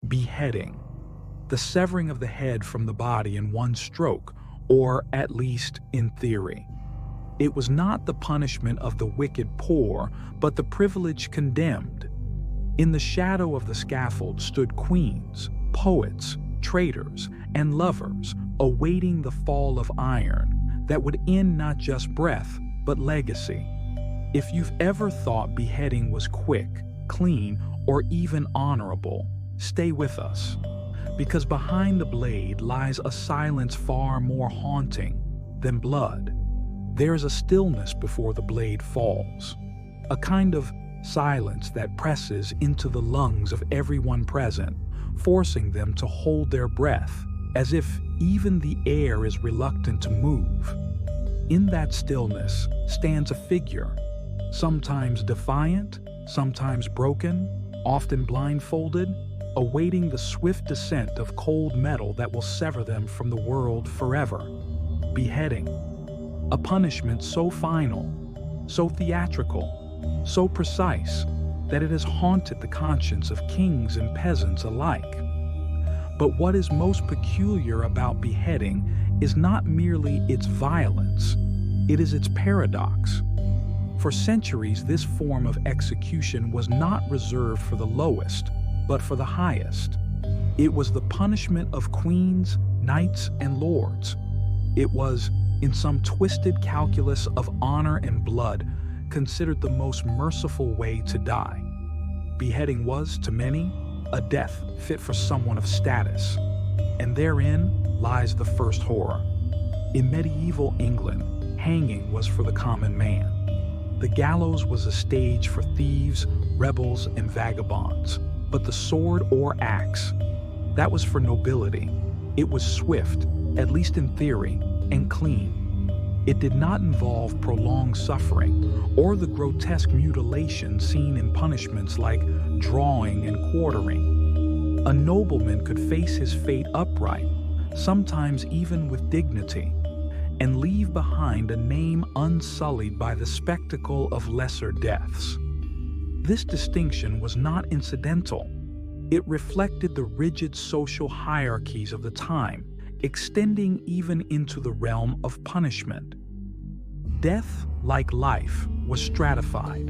Beheading, the severing of the head from the body in one stroke, or at least in theory. It was not the punishment of the wicked poor, but the privileged condemned. In the shadow of the scaffold stood queens, poets, traitors, and lovers, awaiting the fall of iron that would end not just breath, but legacy. If you've ever thought beheading was quick, clean, or even honorable, stay with us. Because behind the blade lies a silence far more haunting than blood. There is a stillness before the blade falls, a kind of silence that presses into the lungs of everyone present, forcing them to hold their breath, as if even the air is reluctant to move. In that stillness stands a figure, sometimes defiant, sometimes broken, often blindfolded, awaiting the swift descent of cold metal that will sever them from the world forever. Beheading, a punishment so final, so theatrical, so precise, that it has haunted the conscience of kings and peasants alike. But what is most peculiar about beheading is not merely its violence, it is its paradox. For centuries, this form of execution was not reserved for the lowest, but for the highest. It was the punishment of queens, knights, and lords. It was, in some twisted calculus of honor and blood, considered the most merciful way to die. Beheading was, to many, a death fit for someone of status, and therein lies the first horror. In medieval England, hanging was for the common man. The gallows was a stage for thieves, rebels, and vagabonds, but the sword or axe, that was for nobility. It was swift, at least in theory, and clean. It did not involve prolonged suffering or the grotesque mutilation seen in punishments like drawing and quartering. A nobleman could face his fate upright, sometimes even with dignity, and leave behind a name unsullied by the spectacle of lesser deaths. This distinction was not incidental. It reflected the rigid social hierarchies of the time, extending even into the realm of punishment. Death, like life, was stratified.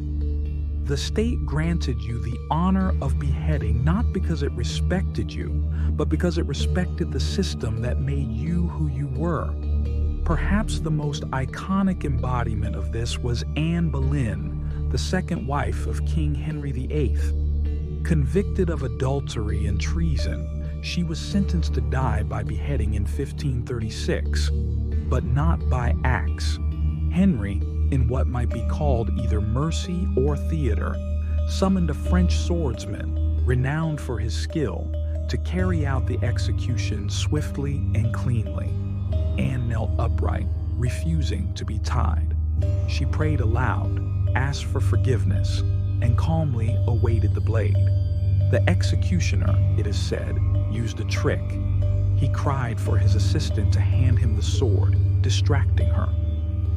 The state granted you the honor of beheading not because it respected you, but because it respected the system that made you who you were. Perhaps the most iconic embodiment of this was Anne Boleyn, the second wife of King Henry VIII. Convicted of adultery and treason, she was sentenced to die by beheading in 1536, but not by axe. Henry, in what might be called either mercy or theater, summoned a French swordsman, renowned for his skill, to carry out the execution swiftly and cleanly. Anne knelt upright, refusing to be tied. She prayed aloud, asked for forgiveness, and calmly awaited the blade. The executioner, it is said, used a trick. He cried for his assistant to hand him the sword, distracting her.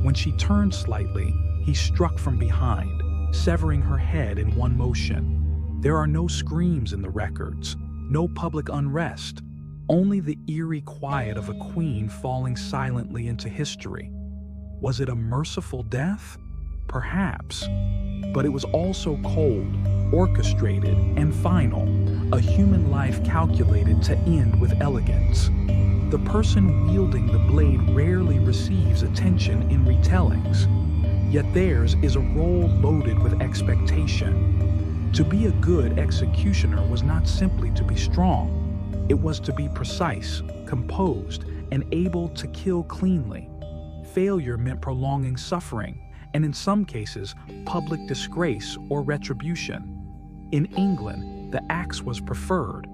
When she turned slightly, he struck from behind, severing her head in one motion. There are no screams in the records, no public unrest, only the eerie quiet of a queen falling silently into history. Was it a merciful death? Perhaps. But it was also cold, orchestrated, and final, a human life calculated to end with elegance. The person wielding the blade rarely receives attention in retellings, yet theirs is a role loaded with expectation. To be a good executioner was not simply to be strong. It was to be precise, composed, and able to kill cleanly. Failure meant prolonging suffering, and in some cases, public disgrace or retribution. In England, the axe was preferred,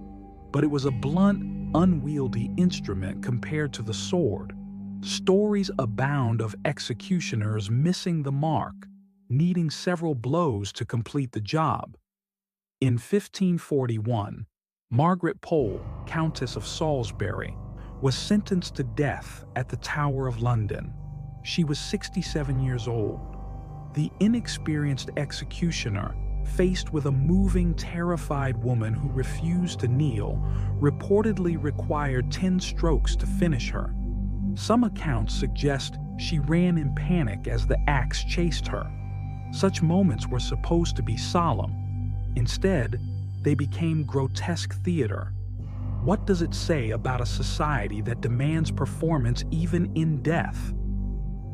but it was a blunt, unwieldy instrument compared to the sword. Stories abound of executioners missing the mark, needing several blows to complete the job. In 1541, Margaret Pole, Countess of Salisbury, was sentenced to death at the Tower of London. She was 67 years old. The inexperienced executioner faced with a moving, terrified woman who refused to kneel, reportedly required 10 strokes to finish her. Some accounts suggest she ran in panic as the axe chased her. Such moments were supposed to be solemn. Instead, they became grotesque theater. What does it say about a society that demands performance even in death?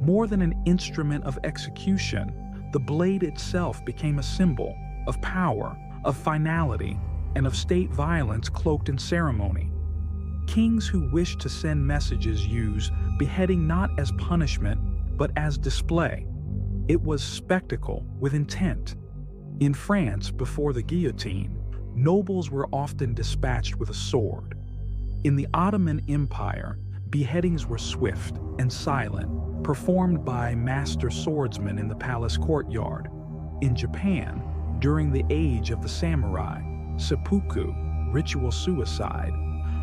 More than an instrument of execution, the blade itself became a symbol of power, of finality, and of state violence cloaked in ceremony. Kings who wished to send messages used beheading not as punishment, but as display. It was spectacle with intent. In France, before the guillotine, nobles were often dispatched with a sword. In the Ottoman Empire, beheadings were swift and silent, performed by master swordsmen in the palace courtyard. In Japan, during the age of the samurai, seppuku, ritual suicide,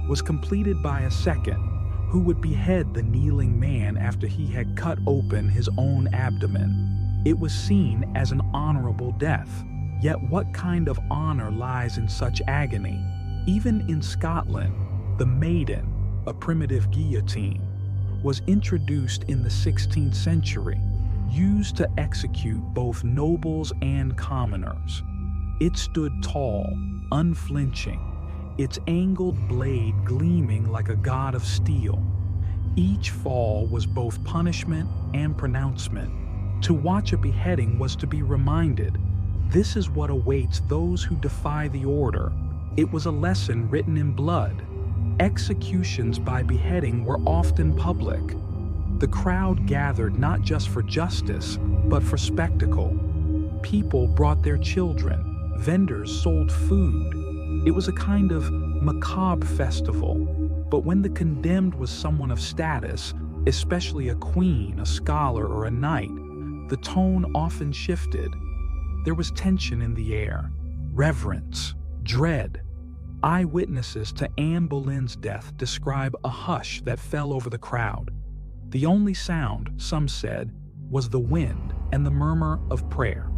was completed by a second, who would behead the kneeling man after he had cut open his own abdomen. It was seen as an honorable death. Yet what kind of honor lies in such agony? Even in Scotland, the maiden, a primitive guillotine, was introduced in the 16th century, used to execute both nobles and commoners. It stood tall, unflinching, its angled blade gleaming like a god of steel. Each fall was both punishment and pronouncement. To watch a beheading was to be reminded, this is what awaits those who defy the order. It was a lesson written in blood. Executions by beheading were often public. The crowd gathered not just for justice, but for spectacle. People brought their children. Vendors sold food. It was a kind of macabre festival. But when the condemned was someone of status, especially a queen, a scholar, or a knight, the tone often shifted. There was tension in the air, reverence, dread. Eyewitnesses to Anne Boleyn's death describe a hush that fell over the crowd. The only sound, some said, was the wind and the murmur of prayer.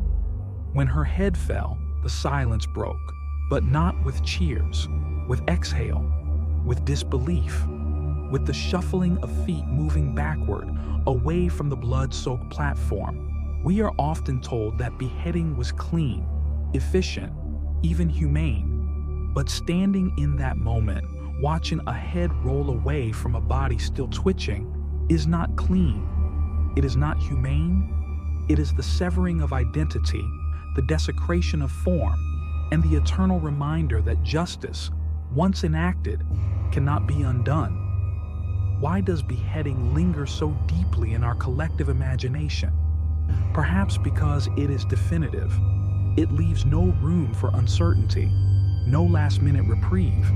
When her head fell, the silence broke, but not with cheers, with exhale, with disbelief, with the shuffling of feet moving backward, away from the blood-soaked platform. We are often told that beheading was clean, efficient, even humane. But standing in that moment, watching a head roll away from a body still twitching, is not clean. It is not humane. It is the severing of identity, the desecration of form, and the eternal reminder that justice, once enacted, cannot be undone. Why does beheading linger so deeply in our collective imagination? Perhaps because it is definitive. It leaves no room for uncertainty, no last-minute reprieve.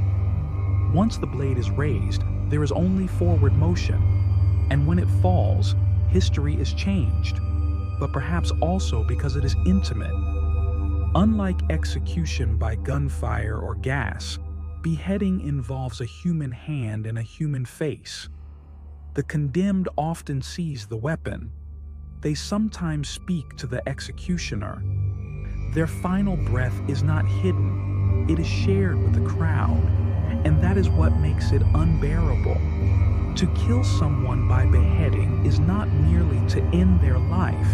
Once the blade is raised, there is only forward motion, and when it falls, history is changed, but perhaps also because it is intimate. Unlike execution by gunfire or gas, beheading involves a human hand and a human face. The condemned often seize the weapon. They sometimes speak to the executioner. Their final breath is not hidden. It is shared with the crowd, and that is what makes it unbearable. To kill someone by beheading is not merely to end their life.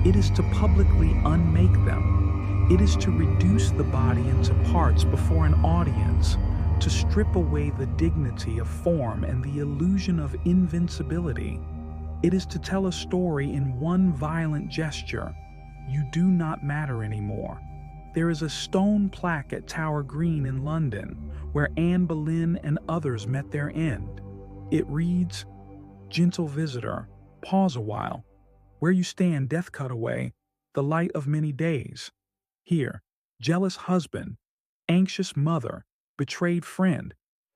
It is to publicly unmake them. It is to reduce the body into parts before an audience, to strip away the dignity of form and the illusion of invincibility. It is to tell a story in one violent gesture. You do not matter anymore. There is a stone plaque at Tower Green in London where Anne Boleyn and others met their end. It reads, "Gentle visitor, pause a while. Where you stand, death cut away, the light of many days. Here, jealous husband, anxious mother, betrayed friend,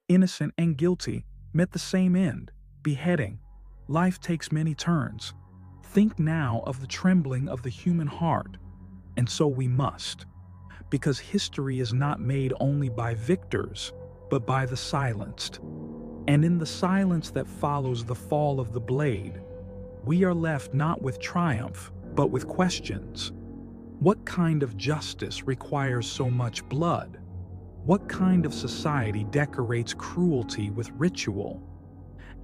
innocent and guilty, met the same end, beheading. Life takes many turns. Think now of the trembling of the human heart." And so we must, because history is not made only by victors, but by the silenced. And in the silence that follows the fall of the blade, we are left not with triumph, but with questions. What kind of justice requires so much blood? What kind of society decorates cruelty with ritual?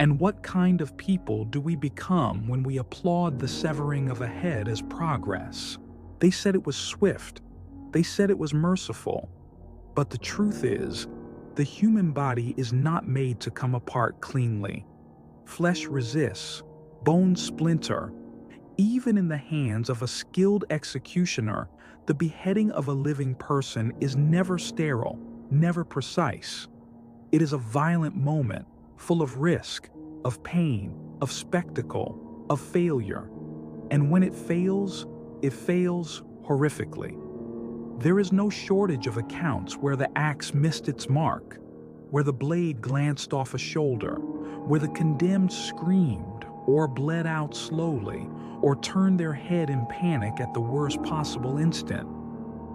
And what kind of people do we become when we applaud the severing of a head as progress? They said it was swift. They said it was merciful. But the truth is, the human body is not made to come apart cleanly. Flesh resists, bones splinter. Even in the hands of a skilled executioner, the beheading of a living person is never sterile, never precise. It is a violent moment, full of risk, of pain, of spectacle, of failure. And when it fails horrifically. There is no shortage of accounts where the axe missed its mark, where the blade glanced off a shoulder, where the condemned screamed or bled out slowly, or turned their head in panic at the worst possible instant.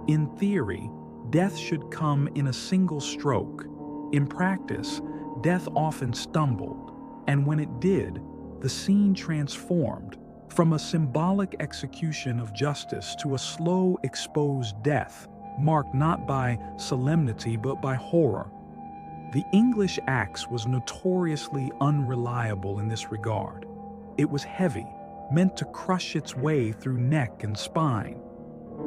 In theory, death should come in a single stroke. In practice, death often stumbled, and when it did, the scene transformed from a symbolic execution of justice to a slow, exposed death, marked not by solemnity but by horror. The English axe was notoriously unreliable in this regard. It was heavy, meant to crush its way through neck and spine.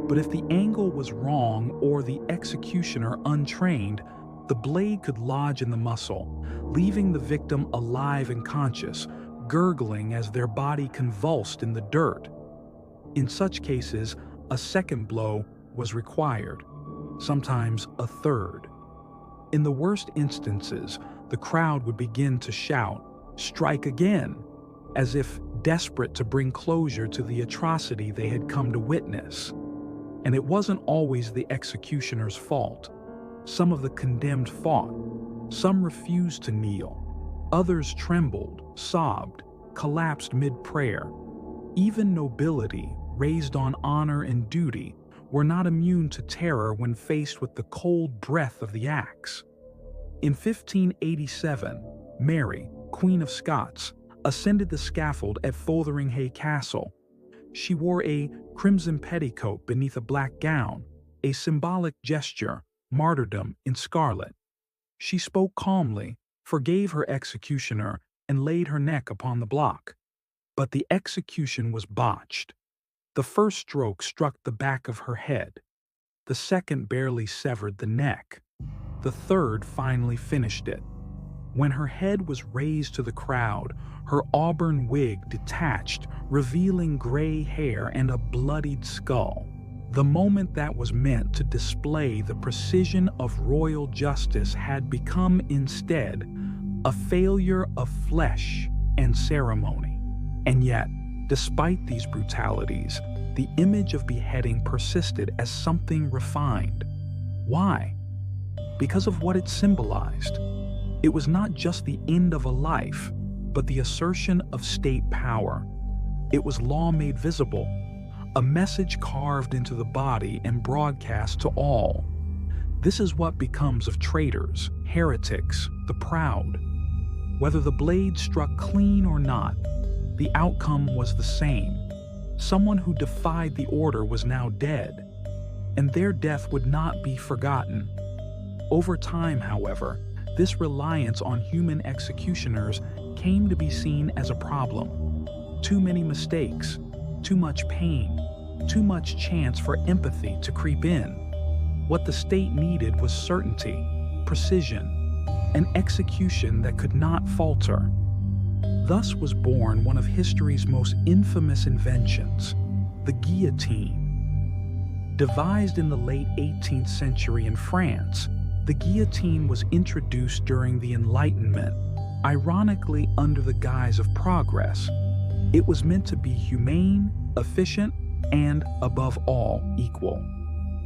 But if the angle was wrong or the executioner untrained, the blade could lodge in the muscle, leaving the victim alive and conscious, gurgling as their body convulsed in the dirt. In such cases, a second blow was required, sometimes a third. In the worst instances, the crowd would begin to shout, "Strike again," as if desperate to bring closure to the atrocity they had come to witness. And it wasn't always the executioner's fault. Some of the condemned fought. Some refused to kneel. Others trembled, sobbed, collapsed mid-prayer. Even nobility, raised on honor and duty, were not immune to terror when faced with the cold breath of the axe. In 1587, Mary, Queen of Scots, ascended the scaffold at Fotheringhay Castle. She wore a crimson petticoat beneath a black gown, a symbolic gesture, martyrdom in scarlet. She spoke calmly, forgave her executioner, and laid her neck upon the block. But the execution was botched. The first stroke struck the back of her head. The second barely severed the neck. The third finally finished it. When her head was raised to the crowd, her auburn wig detached, revealing gray hair and a bloodied skull. The moment that was meant to display the precision of royal justice had become instead a failure of flesh and ceremony. And yet, despite these brutalities, the image of beheading persisted as something refined. Why? Because of what it symbolized. It was not just the end of a life, but the assertion of state power. It was law made visible, a message carved into the body and broadcast to all. This is what becomes of traitors, heretics, the proud. Whether the blade struck clean or not, the outcome was the same. Someone who defied the order was now dead, and their death would not be forgotten. Over time, however, this reliance on human executioners came to be seen as a problem. Too many mistakes, too much pain, too much chance for empathy to creep in. What the state needed was certainty, precision, an execution that could not falter. Thus was born one of history's most infamous inventions, the guillotine. Devised in the late 18th century in France, the guillotine was introduced during the Enlightenment, ironically under the guise of progress. It was meant to be humane, efficient, and, above all, equal.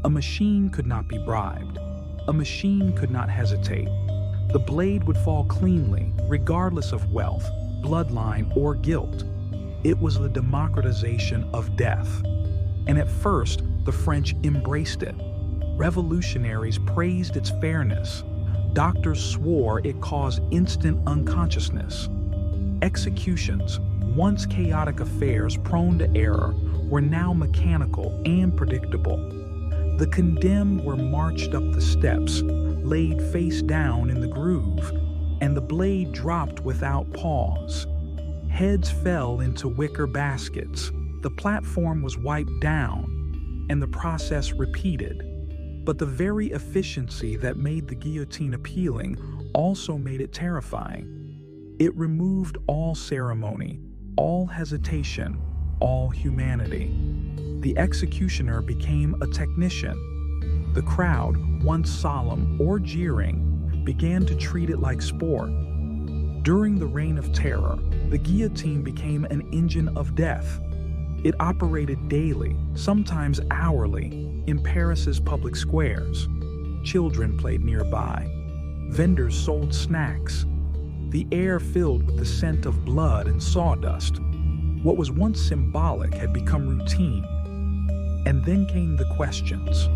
A machine could not be bribed. A machine could not hesitate. The blade would fall cleanly, regardless of wealth, bloodline, or guilt. It was the democratization of death. And at first, the French embraced it. Revolutionaries praised its fairness. Doctors swore it caused instant unconsciousness. Executions, Once chaotic affairs prone to error were now mechanical and predictable. The condemned were marched up the steps, laid face down in the groove, and the blade dropped without pause. Heads fell into wicker baskets, the platform was wiped down, and the process repeated. But the very efficiency that made the guillotine appealing also made it terrifying. It removed all ceremony, all hesitation, all humanity. The executioner became a technician. The crowd, once solemn or jeering, began to treat it like sport. During the Reign of Terror, the guillotine became an engine of death. It operated daily, sometimes hourly, in Paris's public squares. Children played nearby. Vendors sold snacks. The air filled with the scent of blood and sawdust. What was once symbolic had become routine. And then came the questions.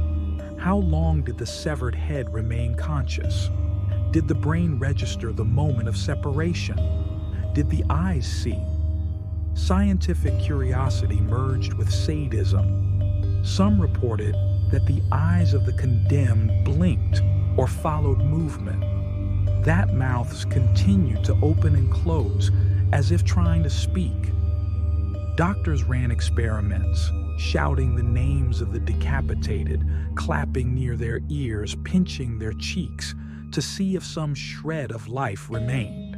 How long did the severed head remain conscious? Did the brain register the moment of separation? Did the eyes see? Scientific curiosity merged with sadism. Some reported that the eyes of the condemned blinked or followed movement. That mouths continued to open and close as if trying to speak. Doctors ran experiments, shouting the names of the decapitated, clapping near their ears, pinching their cheeks to see if some shred of life remained.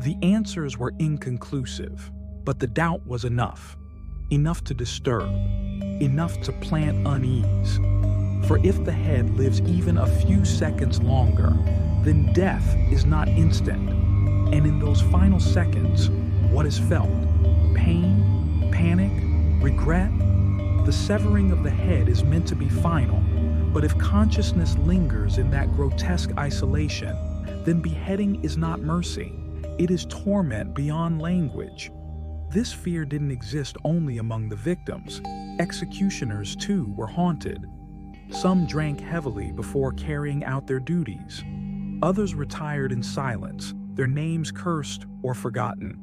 The answers were inconclusive, but the doubt was enough to disturb, enough to plant unease. For if the head lives even a few seconds longer, then death is not instant. And in those final seconds, what is felt? Pain, panic, regret? The severing of the head is meant to be final, but if consciousness lingers in that grotesque isolation, then beheading is not mercy. It is torment beyond language. This fear didn't exist only among the victims. Executioners, too, were haunted. Some drank heavily before carrying out their duties. Others retired in silence, their names cursed or forgotten.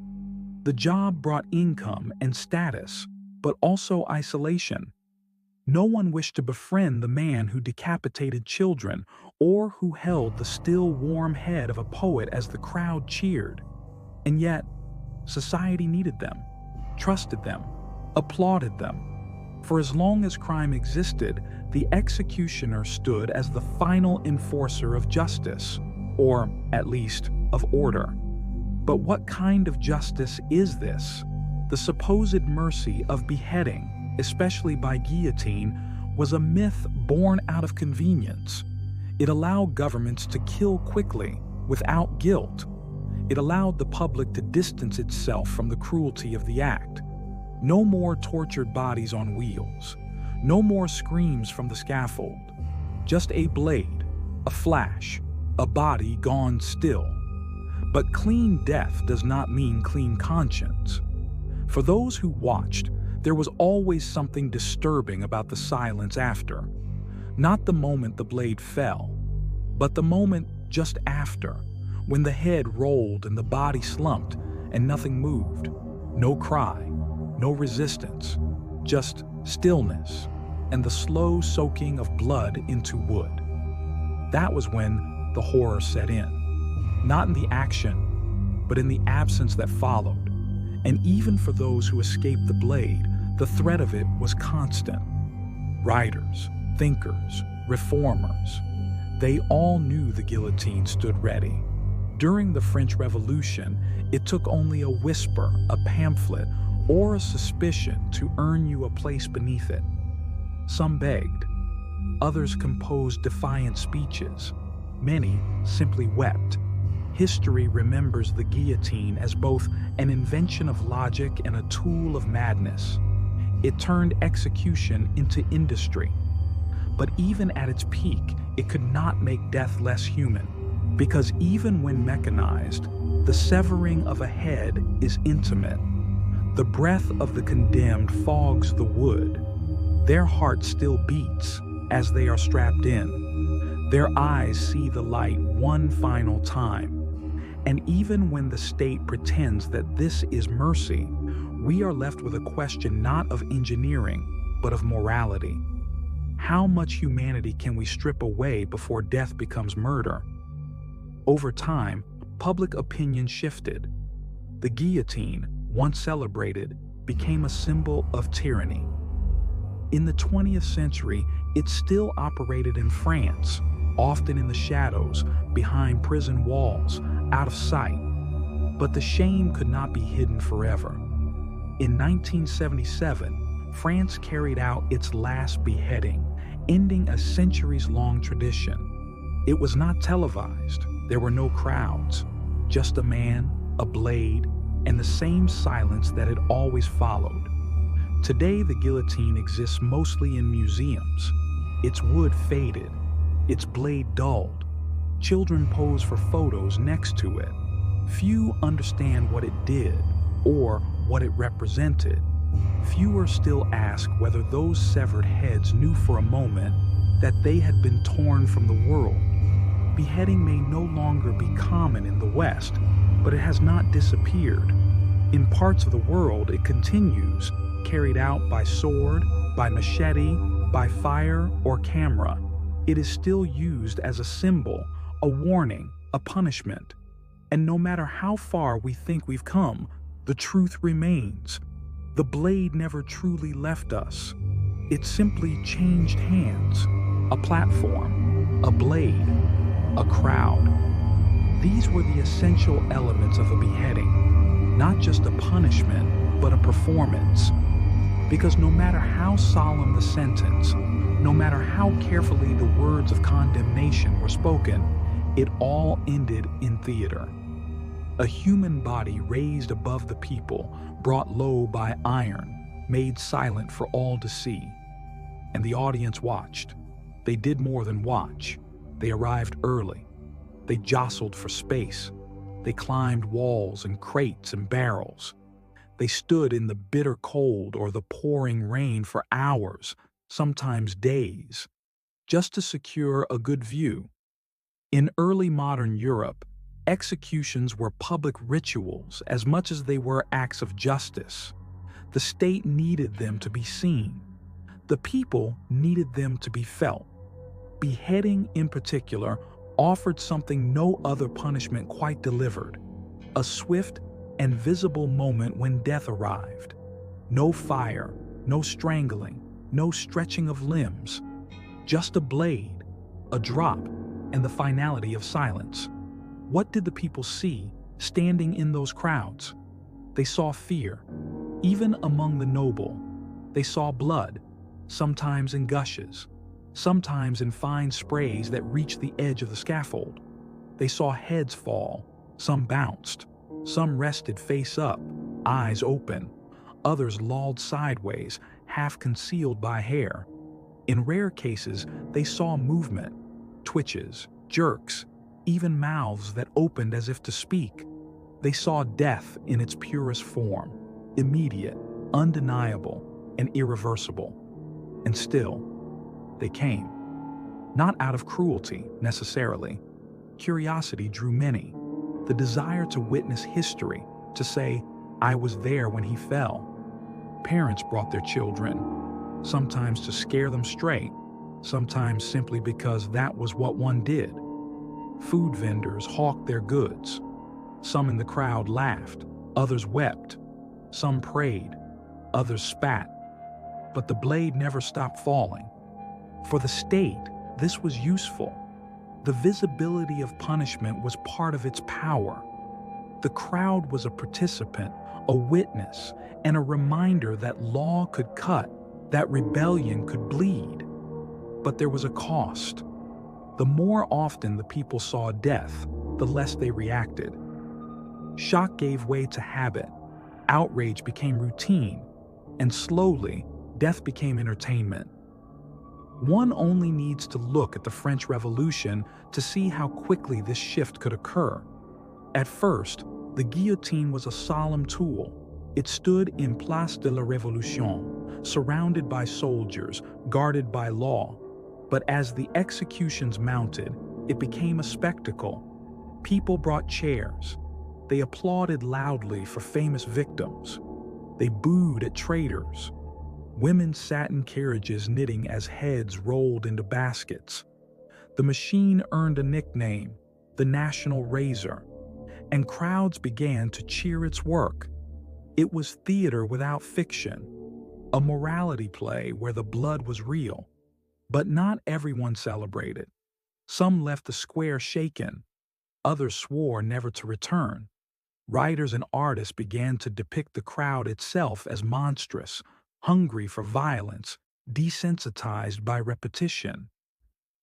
The job brought income and status, but also isolation. No one wished to befriend the man who decapitated children or who held the still warm head of a poet as the crowd cheered. And yet, society needed them, trusted them, applauded them. For as long as crime existed, the executioner stood as the final enforcer of justice, or at least of order. But what kind of justice is this? The supposed mercy of beheading, especially by guillotine, was a myth born out of convenience. It allowed governments to kill quickly, without guilt. It allowed the public to distance itself from the cruelty of the act. No more tortured bodies on wheels. No more screams from the scaffold. Just a blade, a flash, a body gone still. But clean death does not mean clean conscience. For those who watched, there was always something disturbing about the silence after. Not the moment the blade fell, but the moment just after, when the head rolled and the body slumped and nothing moved. No cry, no resistance, just stillness and the slow soaking of blood into wood. That was when the horror set in. Not in the action, but in the absence that followed. And even for those who escaped the blade, the threat of it was constant. Writers, thinkers, reformers, they all knew the guillotine stood ready. During the French Revolution, it took only a whisper, a pamphlet, or a suspicion to earn you a place beneath it. Some begged. Others composed defiant speeches. Many simply wept. History remembers the guillotine as both an invention of logic and a tool of madness. It turned execution into industry. But even at its peak, it could not make death less human, because even when mechanized, the severing of a head is intimate. The breath of the condemned fogs the wood. Their heart still beats as they are strapped in. Their eyes see the light one final time. And even when the state pretends that this is mercy, we are left with a question not of engineering, but of morality. How much humanity can we strip away before death becomes murder? Over time, public opinion shifted. The guillotine, once celebrated, became a symbol of tyranny. In the 20th century, it still operated in France, often in the shadows, behind prison walls, out of sight. But the shame could not be hidden forever. In 1977, France carried out its last beheading, ending a centuries-long tradition. It was not televised. There were no crowds, just a man, a blade, and the same silence that had always followed. Today, the guillotine exists mostly in museums. Its wood faded, its blade dulled. Children pose for photos next to it. Few understand what it did or what it represented. Fewer still ask whether those severed heads knew for a moment that they had been torn from the world. Beheading may no longer be common in the West, but it has not disappeared. In parts of the world, it continues, carried out by sword, by machete, by fire or camera. It is still used as a symbol, a warning, a punishment. And no matter how far we think we've come, the truth remains. The blade never truly left us. It simply changed hands. A platform, a blade, a crowd. These were the essential elements of a beheading, not just a punishment, but a performance. Because no matter how solemn the sentence, no matter how carefully the words of condemnation were spoken, it all ended in theater. A human body raised above the people, brought low by iron, made silent for all to see. And the audience watched. They did more than watch. They arrived early. They jostled for space. They climbed walls and crates and barrels. They stood in the bitter cold or the pouring rain for hours, sometimes days, just to secure a good view. In early modern Europe, executions were public rituals as much as they were acts of justice. The state needed them to be seen. The people needed them to be felt. Beheading, in particular, offered something no other punishment quite delivered: a swift and visible moment when death arrived. No fire, no strangling, no stretching of limbs. Just a blade, a drop, and the finality of silence. What did the people see standing in those crowds? They saw fear, even among the noble. They saw blood, sometimes in gushes, sometimes in fine sprays that reached the edge of the scaffold. They saw heads fall, some bounced, some rested face up, eyes open, others lolled sideways, half concealed by hair. In rare cases, they saw movement, twitches, jerks, even mouths that opened as if to speak. They saw death in its purest form, immediate, undeniable, and irreversible. And still, they came. Not out of cruelty, necessarily. Curiosity drew many. The desire to witness history, to say, "I was there when he fell." Parents brought their children, sometimes to scare them straight, sometimes simply because that was what one did. Food vendors hawked their goods. Some in the crowd laughed, others wept. Some prayed, others spat. But the blade never stopped falling. For the state, this was useful. The visibility of punishment was part of its power. The crowd was a participant, a witness, and a reminder that law could cut, that rebellion could bleed. But there was a cost. The more often the people saw death, the less they reacted. Shock gave way to habit, outrage became routine, and slowly, death became entertainment. One only needs to look at the French Revolution to see how quickly this shift could occur. At first, the guillotine was a solemn tool. It stood in Place de la Révolution, surrounded by soldiers, guarded by law. But as the executions mounted, it became a spectacle. People brought chairs. They applauded loudly for famous victims. They booed at traitors. Women sat in carriages knitting as heads rolled into baskets. The machine earned a nickname, the National Razor, and crowds began to cheer its work. It was theater without fiction, a morality play where the blood was real. But not everyone celebrated. Some left the square shaken. Others swore never to return. Writers and artists began to depict the crowd itself as monstrous, hungry for violence, desensitized by repetition.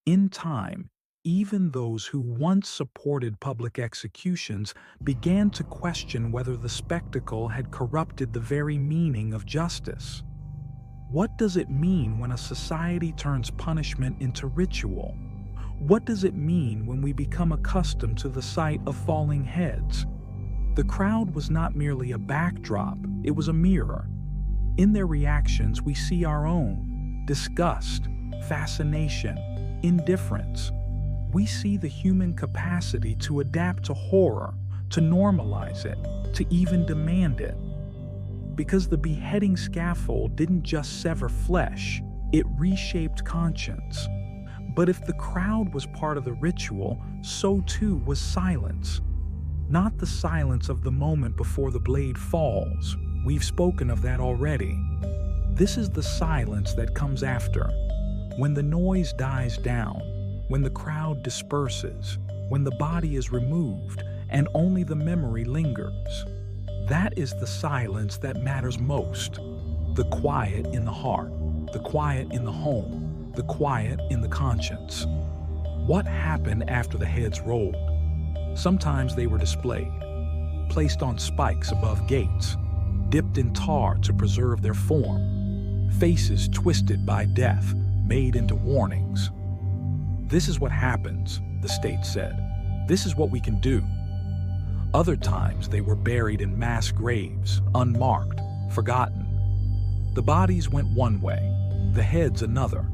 In time, even those who once supported public executions began to question whether the spectacle had corrupted the very meaning of justice. What does it mean when a society turns punishment into ritual? What does it mean when we become accustomed to the sight of falling heads? The crowd was not merely a backdrop, it was a mirror. In their reactions, we see our own: disgust, fascination, indifference. We see the human capacity to adapt to horror, to normalize it, to even demand it. Because the beheading scaffold didn't just sever flesh, it reshaped conscience. But if the crowd was part of the ritual, so too was silence. Not the silence of the moment before the blade falls. We've spoken of that already. This is the silence that comes after, when the noise dies down, when the crowd disperses, when the body is removed and only the memory lingers. That is the silence that matters most. The quiet in the heart, the quiet in the home, the quiet in the conscience. What happened after the heads rolled? Sometimes they were displayed, placed on spikes above gates, dipped in tar to preserve their form, faces twisted by death, made into warnings. This is what happens, the state said. This is what we can do. Other times they were buried in mass graves, unmarked, forgotten. The bodies went one way, the heads another.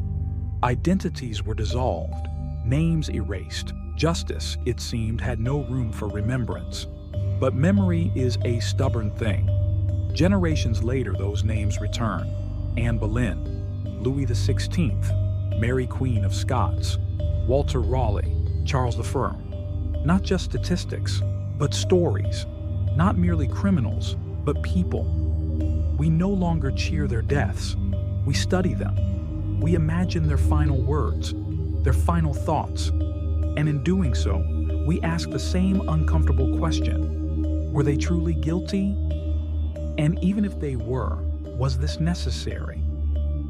Identities were dissolved, names erased. Justice, it seemed, had no room for remembrance. But memory is a stubborn thing. Generations later, those names return. Anne Boleyn, Louis XVI, Mary Queen of Scots, Walter Raleigh, Charles the Firm. Not just statistics, but stories. Not merely criminals, but people. We no longer cheer their deaths. We study them. We imagine their final words, their final thoughts. And in doing so, we ask the same uncomfortable question: were they truly guilty? And even if they were, was this necessary?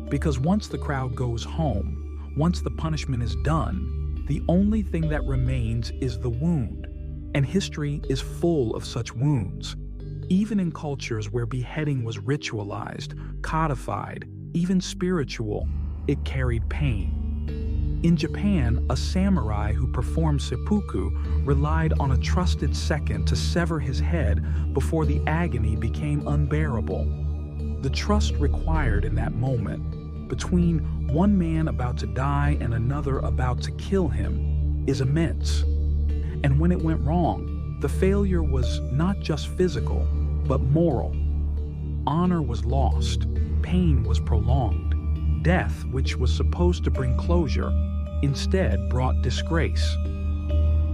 Because once the crowd goes home, once the punishment is done, the only thing that remains is the wound. And history is full of such wounds. Even in cultures where beheading was ritualized, codified, even spiritual, it carried pain. In Japan, a samurai who performed seppuku relied on a trusted second to sever his head before the agony became unbearable. The trust required in that moment, between one man about to die and another about to kill him, is immense. And when it went wrong, the failure was not just physical, but moral. Honor was lost, pain was prolonged. Death, which was supposed to bring closure, instead brought disgrace.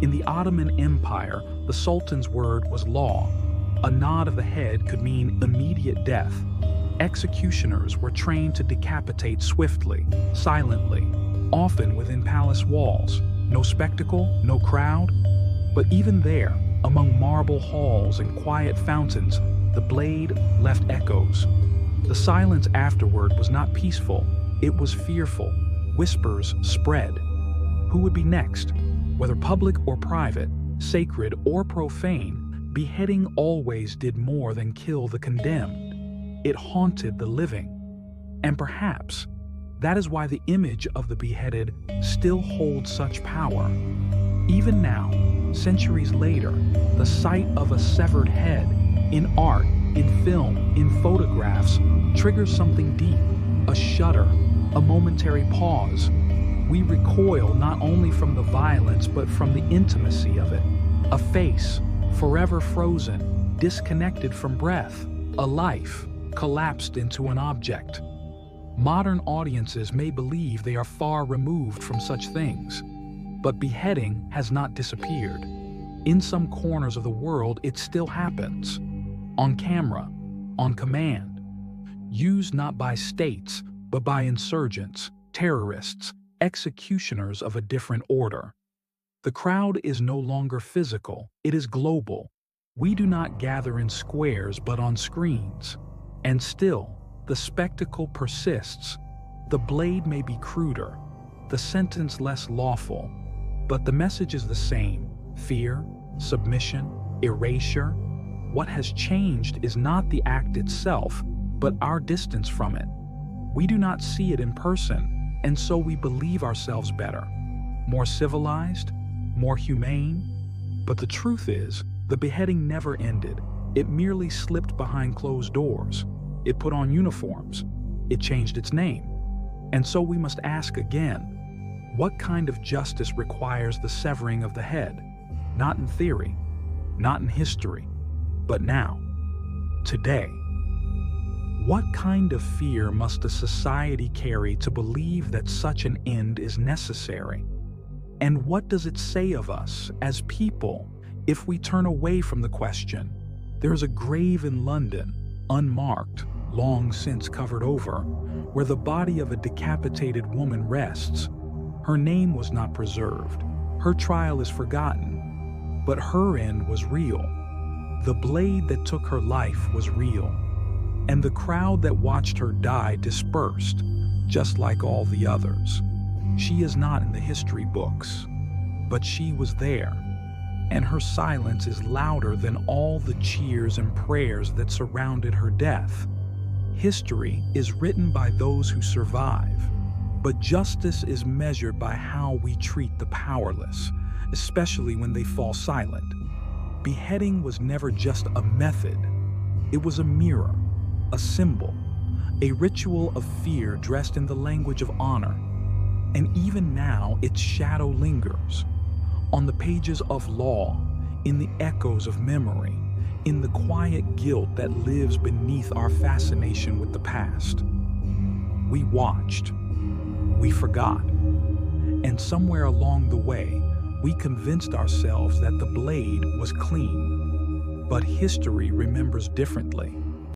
In the Ottoman Empire, the Sultan's word was law. A nod of the head could mean immediate death. Executioners were trained to decapitate swiftly, silently, often within palace walls. No spectacle, no crowd. But even there, among marble halls and quiet fountains, the blade left echoes. The silence afterward was not peaceful, it was fearful. Whispers spread. Who would be next? Whether public or private, sacred or profane, beheading always did more than kill the condemned. It haunted the living. And perhaps that is why the image of the beheaded still holds such power. Even now, centuries later, the sight of a severed head, in art, in film, in photographs, triggers something deep, a shudder, a momentary pause. We recoil not only from the violence but from the intimacy of it. A face, forever frozen, disconnected from breath. A life, collapsed into an object. Modern audiences may believe they are far removed from such things, but beheading has not disappeared. In some corners of the world, it still happens. On camera, on command. Used not by states, but by insurgents, terrorists, executioners of a different order. The crowd is no longer physical, it is global. We do not gather in squares but on screens. And still, the spectacle persists. The blade may be cruder, the sentence less lawful, but the message is the same: fear, submission, erasure. What has changed is not the act itself, but our distance from it. We do not see it in person, and so we believe ourselves better, more civilized, more humane. But the truth is, the beheading never ended. It merely slipped behind closed doors. It put on uniforms. It changed its name. And so we must ask again, what kind of justice requires the severing of the head? Not in theory, not in history, but now, today. What kind of fear must a society carry to believe that such an end is necessary? And what does it say of us as people if we turn away from the question? There is a grave in London, unmarked, long since covered over, where the body of a decapitated woman rests. Her name was not preserved. Her trial is forgotten. But her end was real. The blade that took her life was real. And the crowd that watched her die dispersed, just like all the others. She is not in the history books, but she was there. And her silence is louder than all the cheers and prayers that surrounded her death. History is written by those who survive, but justice is measured by how we treat the powerless, especially when they fall silent. Beheading was never just a method. It was a mirror, a symbol, a ritual of fear dressed in the language of honor. And even now, its shadow lingers. On the pages of law, in the echoes of memory, in the quiet guilt that lives beneath our fascination with the past. We watched, we forgot, and somewhere along the way, we convinced ourselves that the blade was clean. But history remembers differently.